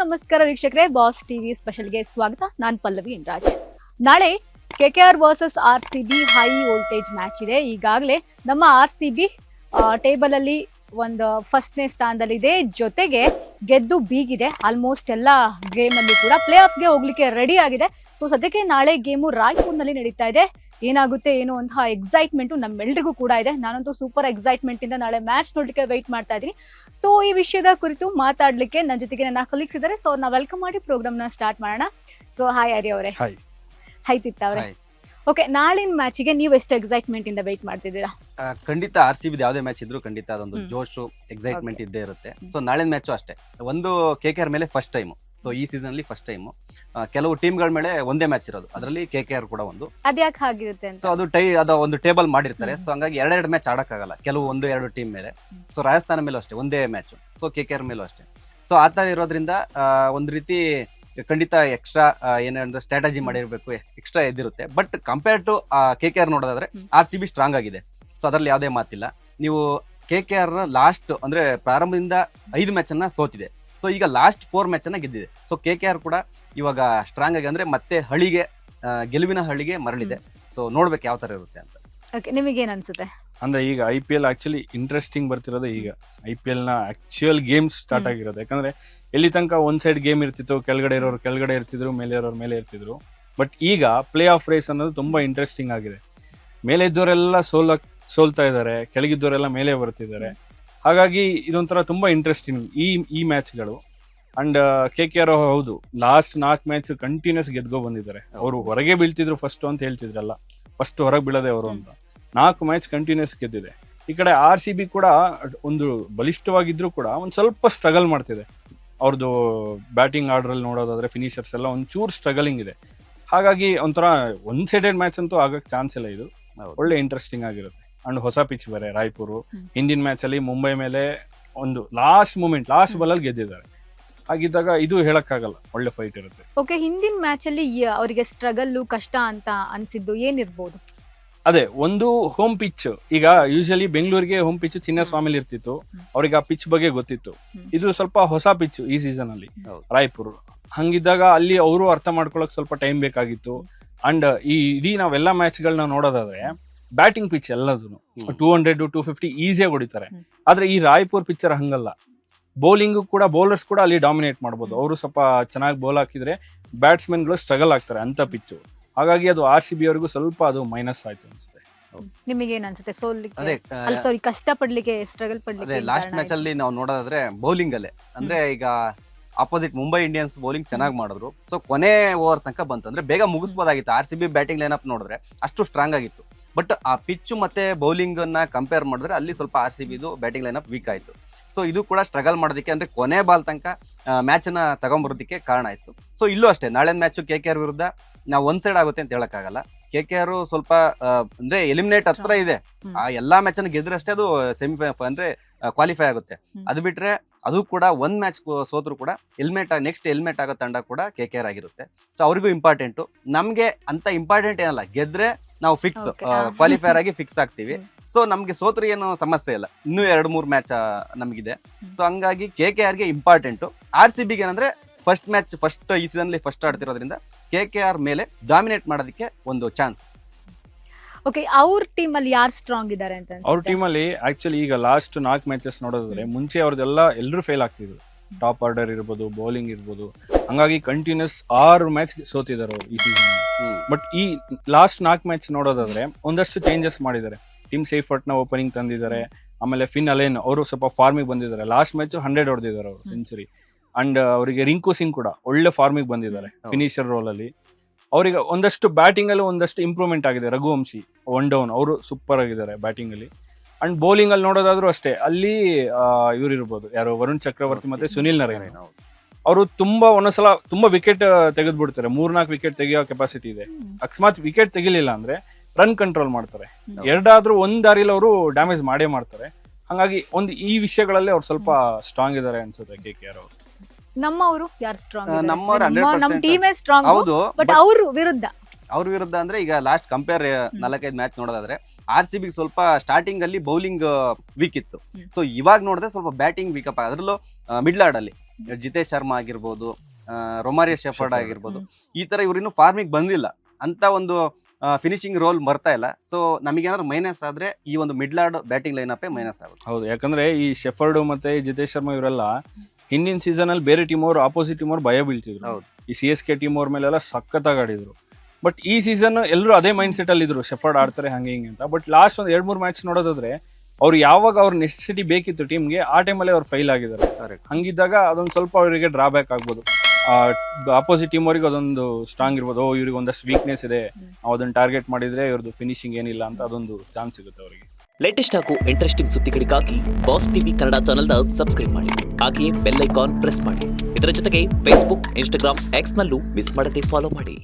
ನಮಸ್ಕಾರ ವೀಕ್ಷಕರೇ, boss TV ಸ್ಪೆಷಲ್ಗೆ ಸ್ವಾಗತ. ನಾನು ಪಲ್ಲವಿ ಇಂದ್ರಾಜ್. ನಾಳೆ KKR versus RCB high voltage match ಇದೆ. ಈಗಾಗಲೇ ನಮ್ಮ RCB ಟೇಬಲ್ ಅಲ್ಲಿ ಒಂದು ಫಸ್ಟ್ನೇ ಸ್ಥಾನದಲ್ಲಿದೆ, ಜೊತೆಗೆ ಗೆದ್ದು ಬೀಗಿದೆ. ಆಲ್ಮೋಸ್ಟ್ ಎಲ್ಲ ಗೇಮ್ ಅಲ್ಲಿ ಕೂಡ ಪ್ಲೇ ಆಫ್ಗೆ ಹೋಗ್ಲಿಕ್ಕೆ ರೆಡಿ ಆಗಿದೆ. ಸೊ ಸದ್ಯಕ್ಕೆ ನಾಳೆ ಗೇಮು ರಾಯ್ಪುರ್ನಲ್ಲಿ ನಡೀತಾ ಇದೆ. ಏನಾಗುತ್ತೆ ಏನು ಅಂತ ಎಕ್ಸೈಟ್ಮೆಂಟು ನಮ್ಮೆಲ್ರಿಗೂ ಕೂಡ ಇದೆ. ನಾನಂತೂ ಸೂಪರ್ ಎಕ್ಸೈಟ್ಮೆಂಟ್ ಇಂದ ನಾಳೆ ಮ್ಯಾಚ್ ನೋಡ್ಲಿಕ್ಕೆ ವೆಯ್ಟ್ ಮಾಡ್ತಾ ಇದ್ದೀನಿ. ಸೊ ಈ ವಿಷಯದ ಕುರಿತು ಮಾತಾಡ್ಲಿಕ್ಕೆ ನನ್ನ ಜೊತೆಗೆ ನನ್ನ ಕಲೀಗ್ಸ್ ಇದ್ದಾರೆ. ಸೊ ನಾವು ವೆಲ್ಕಮ್ ಮಾಡಿ ಪ್ರೋಗ್ರಾಮ್ ನ ಸ್ಟಾರ್ಟ್ ಮಾಡೋಣ. ಸೊ ಹಾಯ್ ಹರಿ ಅವರೇ. ಹಾಯ್ ತಿತ್ತ ಅವರೇ. ಓಕೆ, ನಾಳಿನ ಮ್ಯಾಚಿಗೆ ನೀವು ಎಷ್ಟು ಎಕ್ಸೈಟ್ಮೆಂಟ್ ಇಂದ ವೆಯ್ಟ್ ಮಾಡ್ತಿದ್ದೀರಾ? ಖಂಡಿತ RCB ಯಾವುದೇ ಮ್ಯಾಚ್ ಇದ್ರು ಖಂಡಿತ ಅದೊಂದು ಜೋಶು ಎಕ್ಸೈಟ್ಮೆಂಟ್ ಇದ್ದೇ ಇರುತ್ತೆ. ಸೊ ನಾಳಿನ ಮ್ಯಾಚು ಅಷ್ಟೇ. ಒಂದು KKR ಮೇಲೆ ಫಸ್ಟ್ ಟೈಮ್, ಸೊ ಈ ಸೀಸನ್ ಅಲ್ಲಿ ಫಸ್ಟ್ ಟೈಮ್. ಕೆಲವು ಟೀಮ್ಗಳ ಮೇಲೆ ಒಂದೇ ಮ್ಯಾಚ್ ಇರೋದು, ಅದರಲ್ಲಿ KKR ಕೂಡ ಒಂದು. ಅದ್ಯಾಕೆ ಹಾಗಿರುತ್ತೆ ಅಂತ? ಸೊ ಅದು ಒಂದು ಟೇಬಲ್ ಮಾಡಿರ್ತಾರೆ. ಸೊ ಹಂಗಾಗಿ ಎರಡೆರಡು ಮ್ಯಾಚ್ ಆಡಕ್ಕಾಗಲ್ಲ ಕೆಲವು ಒಂದು ಎರಡು ಟೀಮ್ ಮೇಲೆ. ಸೊ ರಾಜಸ್ಥಾನ ಮೇಲೂ ಅಷ್ಟೇ ಒಂದೇ ಮ್ಯಾಚ್, ಸೊ KKR ಮೇಲೂ ಅಷ್ಟೇ. ಸೊ ಆ ತರ ಇರೋದ್ರಿಂದ ಒಂದು ರೀತಿ ಖಂಡಿತ ಎಕ್ಸ್ಟ್ರಾ ಏನಂದ್ರೆ ಸ್ಟ್ರಾಟಜಿ ಮಾಡಿರ್ಬೇಕು, ಎಕ್ಸ್ಟ್ರಾ ಎದ್ದಿರುತ್ತೆ. ಬಟ್ ಕಂಪೇರ್ ಟು KKR ನೋಡೋದಾದ್ರೆ RCB ಸ್ಟ್ರಾಂಗ್ ಆಗಿದೆ. ಸೊ ಅದರಲ್ಲಿ ಯಾವುದೇ ಮಾತಿಲ್ಲ. ನೀವು KKR ಲಾಸ್ಟ್ ಅಂದ್ರೆ ಪ್ರಾರಂಭದಿಂದ 5 ಮ್ಯಾಚ್ ಅನ್ನ ಸೋತಿದೆ. ಸೊ ಈಗ ಲಾಸ್ಟ್ 4 ಮ್ಯಾಚ್ ಅನ್ನ ಗೆದ್ದಿದೆ. ಸೊ KKR ಕೂಡ ಇವಾಗ ಸ್ಟ್ರಾಂಗ್ ಆಗಿ ಅಂದ್ರೆ ಮತ್ತೆ ಗೆಲುವಿನ ಹಳಿಗೆ ಮರಳಿದೆ. ಸೊ ನೋಡ್ಬೇಕು ಯಾವ ತರ ಇರುತ್ತೆ ಅಂತ. ನಿಮಗೇನ್ ಅನ್ಸುತ್ತೆ? ಅಂದ್ರೆ ಈಗ IPL ಆಕ್ಚುಲಿ ಇಂಟ್ರೆಸ್ಟಿಂಗ್ ಬರ್ತಿರೋದು ಈಗ. IPL ನ ಆಕ್ಚುಯಲ್ ಗೇಮ್ಸ್ ಸ್ಟಾರ್ಟ್ ಆಗಿರೋದು. ಯಾಕಂದ್ರೆ ಎಲ್ಲಿ ತನಕ ಒಂದ್ ಸೈಡ್ ಗೇಮ್ ಇರ್ತಿತ್ತು, ಕೆಳಗಡೆ ಇರೋರು ಕೆಳಗಡೆ ಇರ್ತಿದ್ರು, ಮೇಲೆ ಇರೋರು ಮೇಲೆ ಇರ್ತಿದ್ರು. ಬಟ್ ಈಗ ಪ್ಲೇ ಆಫ್ ರೇಸ್ ಅನ್ನೋದು ತುಂಬಾ ಇಂಟ್ರೆಸ್ಟಿಂಗ್ ಆಗಿದೆ. ಮೇಲೆ ಇದ್ದವರೆಲ್ಲ ಸೋಲ್ತಾ ಇದ್ದಾರೆ, ಕೆಳಗಿದ್ದವರೆಲ್ಲ ಮೇಲೆ ಬರ್ತಿದ್ದಾರೆ. ಹಾಗಾಗಿ ಇದೊಂಥರ ತುಂಬಾ ಇಂಟ್ರೆಸ್ಟಿಂಗ್ ಈ ಮ್ಯಾಚ್ಗಳು. ಅಂಡ್ KKR ಹೌದು, ಲಾಸ್ಟ್ 4 ಮ್ಯಾಚ್ ಕಂಟಿನ್ಯೂಸ್ ಗೆದ್ಕೊ ಬಂದಿದ್ದಾರೆ. ಅವರು ಹೊರಗೆ ಬೀಳ್ತಿದ್ರು ಫಸ್ಟ್ ಅಂತ ಹೇಳ್ತಿದ್ರಲ್ಲ, ಫಸ್ಟ್ ಹೊರಗೆ ಬೀಳದೆ ಅವರು ಅಂತ. 4 ಮ್ಯಾಚ್ ಕಂಟಿನ್ಯೂಸ್ ಗೆದ್ದಿದೆ. ಈ ಕಡೆ RCB ಕೂಡ ಒಂದು ಬಲಿಷ್ಠವಾಗಿದ್ರು ಕೂಡ ಒಂದ್ ಸ್ವಲ್ಪ ಸ್ಟ್ರಗಲ್ ಮಾಡ್ತಿದೆ. ಅವ್ರದ್ದು ಬ್ಯಾಟಿಂಗ್ ಆರ್ಡರ್ ಅಲ್ಲಿ ನೋಡೋದಾದ್ರೆ ಫಿನಿಶರ್ಸ್ ಎಲ್ಲ ಒಂಚೂರು ಸ್ಟ್ರಗಲಿಂಗ್ ಇದೆ. ಹಾಗಾಗಿ ಒಂಥರ ಒನ್ ಸೈಡೆಡ್ ಮ್ಯಾಚ್ ಅಂತೂ ಆಗಕ್ ಚಾನ್ಸ್ ಇಲ್ಲ. ಇದು ಒಳ್ಳೆ ಇಂಟ್ರೆಸ್ಟಿಂಗ್ ಆಗಿರುತ್ತೆ. ಅಂಡ್ ಹೊಸ ಪಿಚ್ ಬೇರೆ ರಾಯ್ಪುರ್. ಹಿಂದಿನ ಮ್ಯಾಚ್ ಅಲ್ಲಿ ಮುಂಬೈ ಮೇಲೆ ಒಂದು ಲಾಸ್ಟ್ ಬಾಲ್ ಅಲ್ಲಿ ಗೆದ್ದಿದ್ದಾರೆ. ಹಾಗಿದ್ದಾಗ ಇದು ಹೇಳಕ್ಕಾಗಲ್ಲ, ಒಳ್ಳೆ ಫೈಟ್ ಇರುತ್ತೆ. ಓಕೆ, ಹಿಂದಿನ ಮ್ಯಾಚ್ ಅಲ್ಲಿ ಅವರಿಗೆ ಸ್ಟ್ರಗಲ್ ಕಷ್ಟ ಅಂತ ಅನ್ಸಿದ್ದು ಏನಿರ್ಬೋದು? ಅದೇ ಒಂದು ಹೋಮ್ ಪಿಚ್. ಈಗ ಯೂಶಲಿ ಬೆಂಗಳೂರಿಗೆ ಹೋಮ್ ಪಿಚ್ ಚಿನ್ನಸ್ವಾಮಿಲಿ ಇರ್ತಿತ್ತು, ಅವ್ರಿಗೆ ಆ ಪಿಚ್ ಬಗ್ಗೆ ಗೊತ್ತಿತ್ತು. ಇದು ಸ್ವಲ್ಪ ಹೊಸ ಪಿಚ್ ಈ ಸೀಸನ್ ಅಲ್ಲಿ ರಾಯ್ಪುರ್. ಹಂಗಿದ್ದಾಗ ಅಲ್ಲಿ ಅವರು ಅರ್ಥ ಮಾಡ್ಕೊಳಕ್ ಸ್ವಲ್ಪ ಟೈಮ್ ಬೇಕಾಗಿತ್ತು. ಅಂಡ್ ಈ ಇಡೀ ನಾವೆಲ್ಲಾ ಮ್ಯಾಚ್ ಗಳನ್ನ ನೋಡೋದಾದ್ರೆ ಬ್ಯಾಟಿಂಗ್ ಪಿಚ್ ಎಲ್ಲದೂ 200 250 ಈಸಿಯಾಗಿ ಹೊಡಿತಾರೆ. ಆದ್ರೆ ಈ ರಾಯ್ಪುರ್ ಪಿಕ್ಚರ್ ಹಂಗಲ್ಲ. ಬೌಲಿಂಗ್ ಕೂಡ ಬೌಲರ್ಸ್ ಕೂಡ ಅಲ್ಲಿ ಡಾಮಿನೇಟ್ ಮಾಡ್ಬೋದು. ಅವರು ಸ್ವಲ್ಪ ಚೆನ್ನಾಗಿ ಬೌಲ್ ಹಾಕಿದ್ರೆ ಬ್ಯಾಟ್ಸ್ಮನ್ ಗಳು ಸ್ಟ್ರಗಲ್ ಆಗ್ತಾರೆ ಅಂತ ಪಿಚ್ಚು. ಹಾಗಾಗಿ ಅದು RCB ಅವರಿಗೂ ಸ್ವಲ್ಪ ಅದು ಮೈನಸ್ ಆಯ್ತು ಅನ್ಸುತ್ತೆ. ನಿಮಗೇನ್ ಅನ್ಸುತ್ತೆ? ಸಾರಿ, ಕಷ್ಟ ಪಡ್ಲಿಕ್ಕೆ, ಸ್ಟ್ರಗಲ್ ಪಡ್ಲಿಕ್ಕೆ ಲಾಸ್ಟ್ ಮ್ಯಾಚ್ ಅಲ್ಲಿ ನಾವು ನೋಡೋದಾದ್ರೆ ಬೌಲಿಂಗ್ ಅಲ್ಲೇ ಅಂದ್ರೆ ಈಗ ಆಪೋಸಿಟ್ ಮುಂಬೈ ಇಂಡಿಯನ್ಸ್ ಬೌಲಿಂಗ್ ಚೆನ್ನಾಗಿ ಮಾಡಿದ್ರು. ಸೊ ಕೊನೆ ಓವರ್ ತನಕ ಬಂತು ಅಂದ್ರೆ ಬೇಗ ಮುಗಿಸ್ಬೋದಾಗಿತ್ತು. RCB ಬ್ಯಾಟಿಂಗ್ ಲೈನಪ್ ನೋಡಿದ್ರೆ ಅಷ್ಟು ಸ್ಟ್ರಾಂಗ್ ಆಗಿತ್ತು. ಬಟ್ ಆ ಪಿಚ್ ಮತ್ತೆ ಬೌಲಿಂಗ್ ಅನ್ನ ಕಂಪೇರ್ ಮಾಡಿದ್ರೆ ಅಲ್ಲಿ ಸ್ವಲ್ಪ RCB ಬ್ಯಾಟಿಂಗ್ ಲೈನಪ್ ವೀಕ್ ಆಯ್ತು. ಸೊ ಇದು ಕೂಡ ಸ್ಟ್ರಗಲ್ ಮಾಡೋದಕ್ಕೆ ಅಂದ್ರೆ ಕೊನೆ ಬಾಲ್ ತನಕ ಮ್ಯಾಚ್ ಅನ್ನ ತಗೊಂಡ್ಬರೋದಕ್ಕೆ ಕಾರಣ ಆಯ್ತು. ಸೊ ಇಲ್ಲೂ ಅಷ್ಟೇ, ನಾಳೆ ಮ್ಯಾಚ್ KKR ವಿರುದ್ಧ ನಾವು ಒಂದ್ ಸೈಡ್ ಆಗುತ್ತೆ ಅಂತ ಹೇಳಕ್ಕಾಗಲ್ಲ. KKR ಸ್ವಲ್ಪ ಅಂದ್ರೆ ಎಲಿಮಿನೇಟ್ ಹತ್ರ ಇದೆ. ಆ ಎಲ್ಲಾ ಮ್ಯಾಚ್ ಅನ್ನು ಗೆದ್ರಷ್ಟೇ ಅದು ಅಂದ್ರೆ ಕ್ವಾಲಿಫೈ ಆಗುತ್ತೆ. ಅದು ಬಿಟ್ರೆ ಅದು ಕೂಡ ಒಂದ್ ಮ್ಯಾಚ್ ಸೋತ್ರು ಕೂಡ ನೆಕ್ಸ್ಟ್ ಎಲಿಮಿನೇಟ್ ಆಗೋ ತಂಡ ಕೂಡ KKR ಆಗಿರುತ್ತೆ. ಸೊ ಅವ್ರಿಗೂ ಇಂಪಾರ್ಟೆಂಟು. ನಮ್ಗೆ ಅಂತ ಇಂಪಾರ್ಟೆಂಟ್ ಏನಲ್ಲ, ಗೆದ್ರೆ ನಾವು ಫಿಕ್ಸ್ ಕ್ವಾಲಿಫೈರ್ ಆಗಿ ಫಿಕ್ಸ್ ಆಗ್ತೀವಿ. ಸೊ ನಮ್ಗೆ ಸೋತ್ರು ಏನು ಸಮಸ್ಯೆ ಇಲ್ಲ, ಇನ್ನೂ 2-3 ಮ್ಯಾಚ್ ನಮಗಿದೆ. ಸೊ ಹಂಗಾಗಿ KKR ಗೆ ಇಂಪಾರ್ಟೆಂಟು. RCB ಗೆ ಏನಂದ್ರೆ ಫಸ್ಟ್ ಈ ಸೀಸನ್ ಅಲ್ಲಿ ಫಸ್ಟ್ ಆಡ್ತಿರೋದ್ರಿಂದ KKR ಮೇಲೆ ಡಾಮಿನೇಟ್ ಮಾಡೋದಕ್ಕೆ ಒಂದು ಚಾನ್ಸ್. ಓಕೆ, ಅವ್ರ ಟೀಮ್ ಅಲ್ಲಿ ಯಾರು ಸ್ಟ್ರಾಂಗ್ ಇದ್ದಾರೆ ಅಂತ? ಅವ್ರ ಟೀಮ್ ಅಲ್ಲಿ ಆಕ್ಚುಲಿ ಈಗ ಲಾಸ್ಟ್ 4 ಮ್ಯಾಚಸ್ ನೋಡೋದಾದ್ರೆ ಮುಂಚೆ ಎಲ್ಲರೂ ಫೇಲ್ ಆಗ್ತಿದ್ರು. ಟಾಪ್ ಆರ್ಡರ್ ಇರ್ಬೋದು, ಬೌಲಿಂಗ್ ಇರ್ಬೋದು. ಹಂಗಾಗಿ ಕಂಟಿನ್ಯೂಸ್ 6 ಮ್ಯಾಚ್ ಸೋತಿದ್ದಾರೆ ಅವರು ಈ ಸೀಸನ್. ಬಟ್ ಈ ಲಾಸ್ಟ್ 4 ಮ್ಯಾಚ್ ನೋಡೋದಾದ್ರೆ ಒಂದಷ್ಟು ಚೇಂಜಸ್ ಮಾಡಿದ್ದಾರೆ. ಟಿಮ್ ಸೇಫರ್ಟ್ ನ ಓಪನಿಂಗ್ ತಂದಿದ್ದಾರೆ. ಆಮೇಲೆ ಫಿನ್ ಅಲೇನ್ ಅವರು ಸ್ವಲ್ಪ ಫಾರ್ಮಿಗೆ ಬಂದಿದ್ದಾರೆ. ಲಾಸ್ಟ್ ಮ್ಯಾಚ್ 100 ಹೊಡೆದಿದ್ದಾರೆ ಅವರು, ಸೆಂಚುರಿ. ಅಂಡ್ ಅವರಿಗೆ ರಿಂಕು ಸಿಂಗ್ ಕೂಡ ಒಳ್ಳೆ ಫಾರ್ಮಿಗೆ ಬಂದಿದ್ದಾರೆ ಫಿನಿಶರ್ ರೋಲ್ ಅಲ್ಲಿ. ಅವರಿಗೆ ಒಂದಷ್ಟು ಬ್ಯಾಟಿಂಗ್ ಅಲ್ಲಿ ಒಂದಷ್ಟು ಇಂಪ್ರೂವ್ಮೆಂಟ್ ಆಗಿದೆ. ರಘುವಂಶಿ 1 ಡೌನ್ ಅವರು ಸೂಪರ್ ಆಗಿದ್ದಾರೆ ಬ್ಯಾಟಿಂಗ್ ಅಲ್ಲಿ. ಅಂಡ್ ಬೌಲಿಂಗ್ ಅಲ್ಲಿ ನೋಡೋದಾದ್ರೂ ಅಷ್ಟೇ, ಅಲ್ಲಿ ಇವ್ರು ಇರ್ಬೋದು, ಯಾರು ವರುಣ್ ಚಕ್ರವರ್ತಿ ಮತ್ತೆ ಸುನಿಲ್ ನರೇನ್. ಅವರು ಒಂದೊಂದ್ಸಲ ತುಂಬಾ ವಿಕೆಟ್ ತೆಗೆದ್ಬಿಡ್ತಾರೆ. 3-4 ವಿಕೆಟ್ ತೆಗೆಯೋ ಕೆಪಾಸಿಟಿ ಇದೆ. ಅಕಸ್ಮಾತ್ ವಿಕೆಟ್ ತೆಗಿಲಿಲ್ಲ ಅಂದ್ರೆ ರನ್ ಕಂಟ್ರೋಲ್ ಮಾಡ್ತಾರೆ. ಎರಡಾದ್ರೂ ಒಂದ್ ದಾರಿಲಿ ಅವರು ಡ್ಯಾಮೇಜ್ ಮಾಡೇ ಮಾಡ್ತಾರೆ. ಹಾಗಾಗಿ ಈ ವಿಷಯಗಳಲ್ಲಿ ಅವ್ರು ಸ್ವಲ್ಪ ಸ್ಟ್ರಾಂಗ್ ಇದಾರೆ ಅನ್ಸುತ್ತೆ KKR ಅವರು. ನಮ್ಮವರು ಯಾರು ಸ್ಟ್ರಾಂಗ್? ನಮ್ಮ ಟೀಮೇ ಸ್ಟ್ರಾಂಗ್. ಬಟ್ ಅವ್ರ ವಿರುದ್ಧ ಅಂದ್ರೆ ಈಗ ಲಾಸ್ಟ್ ಕಂಪೇರ್ 4-5 ಮ್ಯಾಚ್ ನೋಡೋದಾದ್ರೆ RCB ಸ್ವಲ್ಪ ಸ್ಟಾರ್ಟಿಂಗ್ ಅಲ್ಲಿ ಬೌಲಿಂಗ್ ವೀಕ್ ಇತ್ತು. ಸೊ ಇವಾಗ ನೋಡಿದ್ರೆ ಸ್ವಲ್ಪ ಬ್ಯಾಟಿಂಗ್ ವೀಕ್ ಅಪ್. ಅದ್ರಲ್ಲೂ ಮಿಡ್ಲ್ ಆರ್ಡ್ ಅಲ್ಲಿ ಜಿತೇಶ್ ಶರ್ಮಾ ಆಗಿರ್ಬೋದು, ರೊಮಾರಿಯೋ ಶೆಫರ್ಡ್ ಆಗಿರ್ಬೋದು, ಈ ತರ ಇವ್ರಿನ್ನು ಫಾರ್ಮಿಗೆ ಬಂದಿಲ್ಲ ಅಂತ ಒಂದು ಫಿನಿಶಿಂಗ್ ರೋಲ್ ಬರ್ತಾ ಇಲ್ಲ. ಸೊ ನಮಗೇನಾದ್ರು ಮೈನಸ್ ಆದ್ರೆ ಈ ಒಂದು middle order batting line up minus ಆಗುತ್ತೆ. ಹೌದು, ಯಾಕಂದ್ರೆ ಈ ಶೆಫರ್ಡ್ ಮತ್ತೆ ಜಿತೇಶ್ ಶರ್ಮಾ ಇವರೆಲ್ಲ ಹಿಂದಿನ ಸೀಸನ್ ಅಲ್ಲಿ ಬೇರೆ ಟೀಮ್ ಅವರು ಆಪೋಸಿಟ್ ಟೀಮ್ ಅವ್ರು ಭಯ ಬೀಳ್ತಿದ್ರು. ಹೌದು. ಈ CSK ಟೀಮ್ ಅವ್ರ ಮೇಲೆಲ್ಲ ಸಖತ್ತಾಗಿ ಆಡಿದ್ರು. ಬಟ್ ಈ ಸೀಸನ್ ಎಲ್ಲರೂ ಅದೇ ಮೈಂಡ್ ಸೆಟ್ ಅಲ್ಲಿ ಇದ್ರು, ಶೆಫರ್ಡ್ ಆಡ್ತಾರೆ ಹಂಗೆ ಹಿಂಗೆ ಅಂತ. ಬಟ್ ಲಾಸ್ಟ್ ಒಂದು 2-3 ಮ್ಯಾಚ್ ನೋಡೋದಾದ್ರೆ ಅವ್ರು ಯಾವಾಗ ಅವ್ರ ನೆಸೆಸಿಟಿ ಬೇಕಿತ್ತು ಟೀಮ್ಗೆ ಆ ಟೈಮಲ್ಲಿ ಅವ್ರು ಫೈಲ್ ಆಗಿದ್ದಾರೆ. ಹಂಗಿದ್ದಾಗ ಅದೊಂದು ಸ್ವಲ್ಪ ಅವರಿಗೆ ಡ್ರಾಬ್ಯಾಕ್ ಆಗ್ಬೋದು. ಅಪೋಸಿಟ್ ಟೀಮ್ ಅವರಿಗೆ ಅದೊಂದು ಸ್ಟ್ರಾಂಗ್ ಇರ್ಬೋದು, ಇವ್ರಿಗೆ ಒಂದಷ್ಟು ವೀಕ್ನೆಸ್ ಇದೆ, ಅದನ್ನ ಟಾರ್ಗೆಟ್ ಮಾಡಿದ್ರೆ ಇವ್ರದ್ದು ಫಿನಿಶಿಂಗ್ ಏನಿಲ್ಲ ಅಂತ ಅದೊಂದು ಚಾನ್ಸ್ ಸಿಗುತ್ತೆ ಅವರಿಗೆ. ಲೇಟೆಸ್ಟ್ ಹಾಗೂ ಇಂಟ್ರೆಸ್ಟಿಂಗ್ ಸುದ್ದಿಗಳಿಗಾಗಿ ಬಾಸ್ ಟಿವಿ ಕನ್ನಡ ಚಾನೆಲ್ನ ಸಬ್ಸ್ಕ್ರೈಬ್ ಮಾಡಿ. ಹಾಗೆಯೇ ಬೆಲ್ ಐಕಾನ್ ಪ್ರೆಸ್ ಮಾಡಿ. ಇದರ ಜೊತೆಗೆ ಫೇಸ್ಬುಕ್, ಇನ್ಸ್ಟಾಗ್ರಾಮ್, ಎಕ್ಸ್ ನಲ್ಲೂ ಮಿಸ್ ಮಾಡದೆ ಫಾಲೋ ಮಾಡಿ.